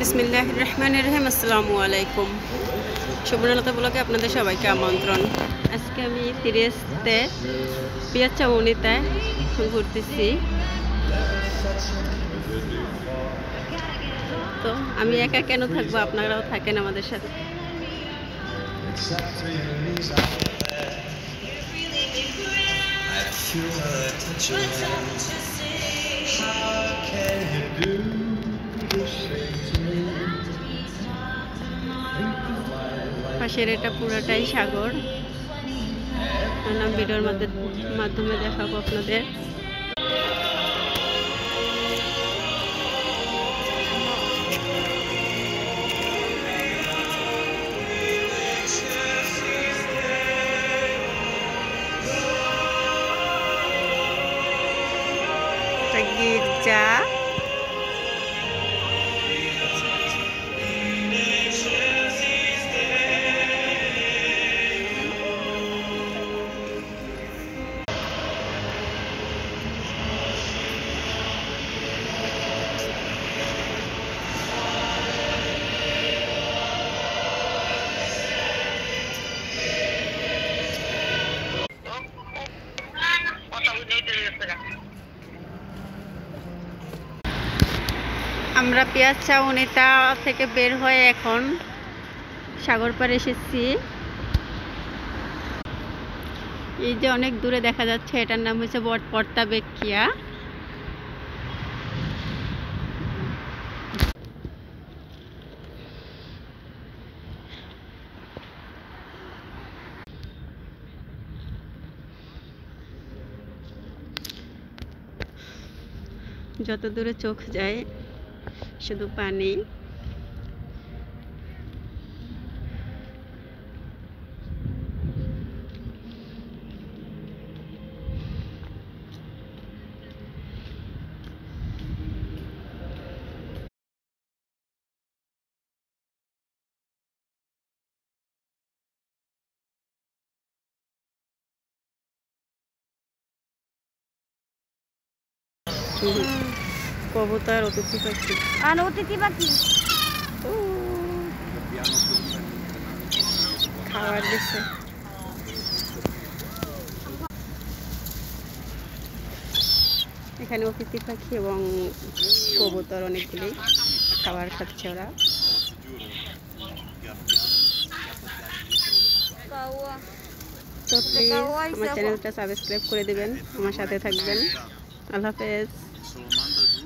বিসমিল্লাহির রহমানির রহিম। আসসালামু আলাইকুম। সুবর্ণলতা ব্লগে আপনাদের সবাইকে আমন্ত্রণ। আজকে আমি সিরিয়াসতে পিয়াচ্চা উনিতে ঘুরতেছি। তো আমি একা কেন থাকবো, আপনারাও থাকেন আমাদের সাথে। পাশের এটা পুরোটাই সাগর। ভিডিওর মাধ্যমে দেখাবো আপনাদের। গির্জা, আমরা পিয়াচ্চা উনিতা থেকে বের হয়ে এখন সাগর পাড়ে এসেছি। এই যে অনেক দূরে দেখা যাচ্ছে, এটার নাম হচ্ছে পর্তাবেকিয়া। যত দূরে চোখ যায় শুধু পানি। কবুতর, অতিথি পাখি আর অতিথি পাখি খাবার দিচ্ছে। এখানে অতিথি পাখি এবং কবুতর অনেকগুলি খাবার খাচ্ছে ওরা। তো প্লিজ আমার চ্যানেলটা সাবস্ক্রাইব করে দেবেন, আমার সাথে থাকবেন। আল্লাহ হাফেজ।